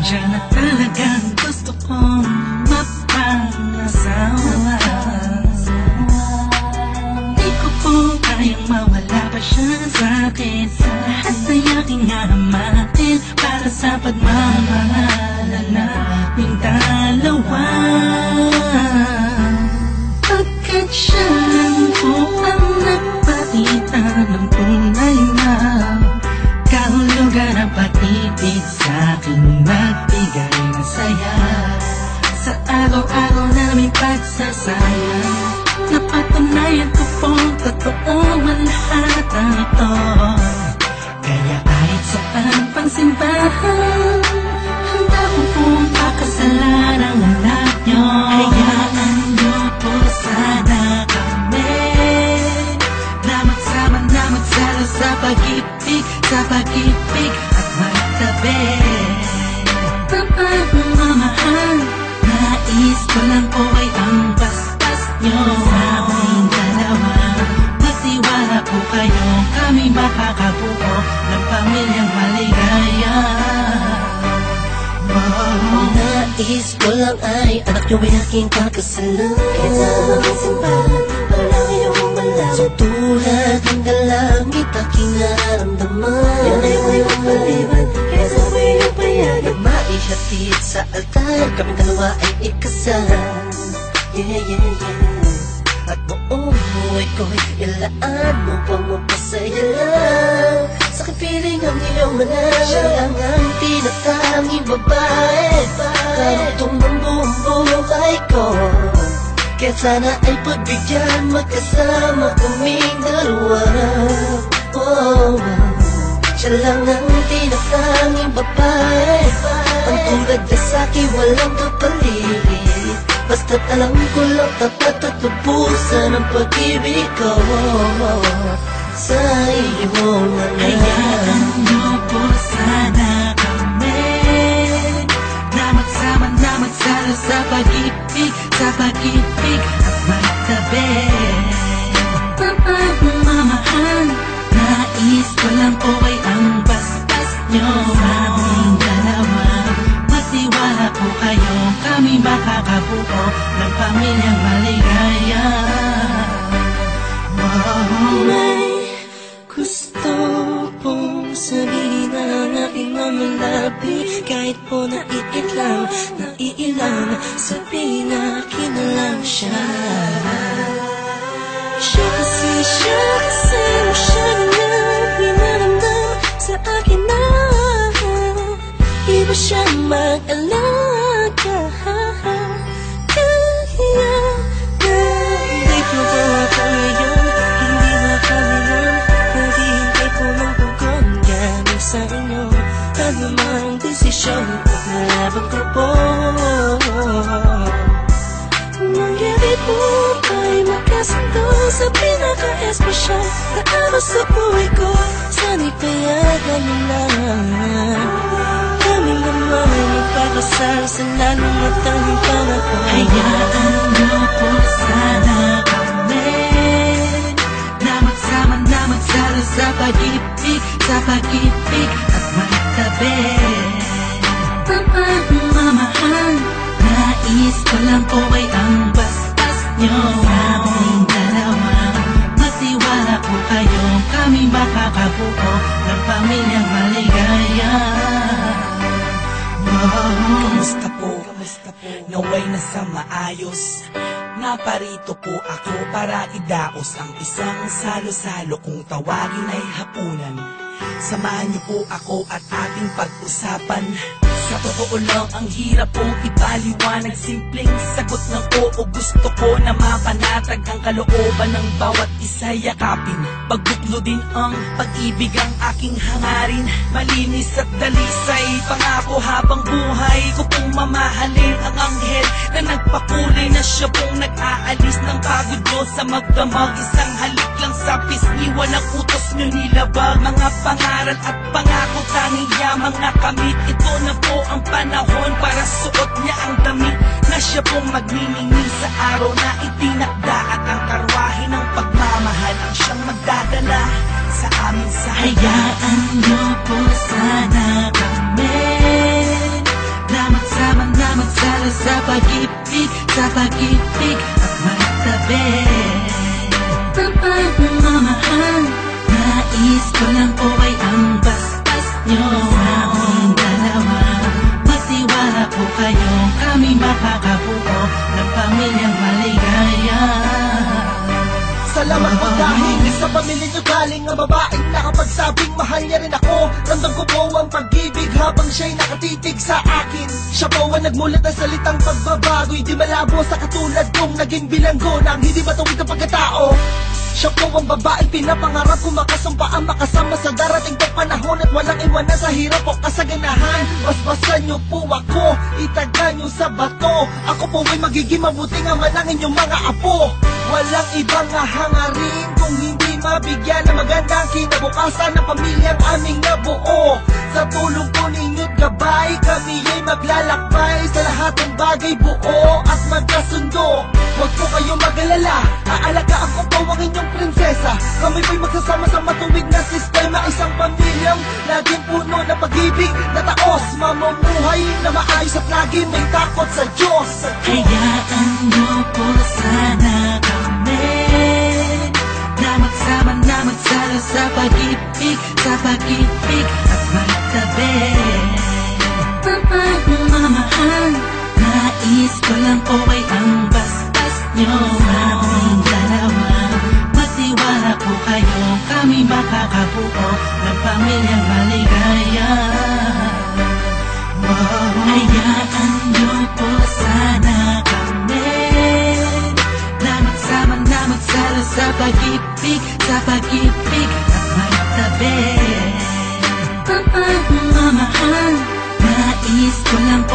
Siya na talagang gusto kong mapangasawa. Di ko po kayang mawala pa siya sa'kin. Lahat ay aking hahamakin para sa pagmamahalan naming dalawa. Pagkat siya lang po ang nagpakita ng tunay na kahulugan ang pag-ibig sa'king nagbigay ng saya sa araw-araw naming pagsasaya. Napatunayan ko pong totoo ang lahat ng ito. Kaya kahit saan pang simbahan, handa ko pong pakasalan ang anak nyo. Hayaan nyo po sana kami na magsama na magsalo sa pag-ibig at magtabi. Tapat ng mamahal, nais ko lang po ay ang basbas nyo sa aming dalawa. Magtiwala po kayo, kami makakabuo ng pamilyang maligaya. Nais ko lang ay anak nyo ay aking pakasalan. Kahit saan ang simbahan, para lang iyong malaman. Sa tulad ng dalangit aking nararamdaman. Yan ay iyong maliban, kaya sa ko iyong payagan. Maihatid sa altar, kaming dalawa ay ikasal. Yeah, yeah, yeah. At buong buhay ko'y ilaan mo pa mapasaya lang. Sa kapiling ang iyong manan, siya lang ang tinatanging babae. Karugtong ng buong buhay ko, kaya sana ay pagbigyan magkasama kaming dalawa. Oh, siya lang ang tinatanging babae. Ang tulad na sa'kin walang kapalit. Basta't alam ko lang tapat at lubusan ang pag-ibig ko sa iyo na lang. Hayaan nyo po sana kami na magsama na magsalo sa pag-ibig at magtabi. Tapat ng mamahal, nais ko lang po ay ang basbas nyo sa aming dalawa. Magtiwala po kayo, kami makakabuo ng pamilyang maligaya. May gusto pong sabihin ng aking mga labi. Kahit po naiilang, sabihin akin na lang siya. Siya kasi masyado na pinaramdam sa akin na iba siyang mag-alaga. Kaya nandito po ako ngayon, hindi makaminam. Naghihintay po ng tugon galing sa inyo. Ano mang desisyon, paglalaban ko po. Mangyari po ay magkasundo sa pinaka-espesyal na araw sa buhay ko. Sana'y payagan mo na kami naman magpapasal sa lalong matanging panahon. Hayaan nyo po sana kami na magsama na magsalo sa pag-ibig at magtabi. Tapat ng mamahal, nais ko lang po ay ang basbas nyo sa aming dalawa. Magtiwala po kayo, kami makakabuo ng pamilyang maligaya. Kamusta po? Naway nasa maayos. Naparito po ako para idaos ang isang salo-salo kung tawagin ay hapunan. Samahan niyo po ako at ating pag-usapan. Sa totoo lang ang hirap pong ipaliwanag. Simpleng sagot ng oo, gusto ko na mapanatag ang kalooban ng bawat isa yakapin. Pagbuklo din ang pag-ibig ang aking hangarin. Malinis at dalisay, pangako habang buhay ko pong mamahalin ang anghel na nagpakulay na siya pong nag-aalis ng pagod ko sa magdamag. Isang halik lang sa pisngi, walang utos nyo nilabag. Mga pangaral at pangako tanging yamang nakamit. Ito na po ang panahon para suot niya ang damit na siya pong magniningning sa araw na itinakda. At ang karwahe ng pagmamahal ang siyang magdadala sa amin sa Hayaan nyo po sana kami sa babaeng nakapagsabing mahal niya rin ako. Ramdam ko po ang pag-ibig habang siya'y nakatitig sa akin. Siya po ang nagmulat ng salitang pagbabago'y di malabo sa katulad kong naging bilanggo ng hindi matuwid na pagkatao. Siya po ang babaeng pinapangarap ko, makasumpa ang makasama sa darating pang panahon at walang iwanan sa hirap o kasaganahan. Basbasan niyo po ako, itaga niyo sa bato. Ako po ay magiging mabuting ama ng inyong mga apo. Walang ibang hangarin kung hindi mabigyan ng magandang kinabukasan ng pamilyang aming nabuo. Sa tulong po ninyo't gabay, kami ay maglalakbay sa lahat ng bagay buo at magkasundo. Huwag po kayong mag-alala, aalagaan ko po ang inyong prinsesa. Kami po'y magsasama sa matuwid na sistema, isang pamilyang laging puno ng pag-ibig na taos, mamumuhay na maayos at lagi may takot sa Diyos. Hayaan niyo po sana kami na magsama na magsalo sa pag-ibig at magtabi. Mamahal, nais ko lang po ay ang bastas nyo sa aming dalawa. Magtiwala po kayo, kami makakabuo ng pamilyang maligaya. Hayaan niyo po sana kami na magsama na magsalo sa pag-ibig at magtabi. Mamahal, nais ko lang po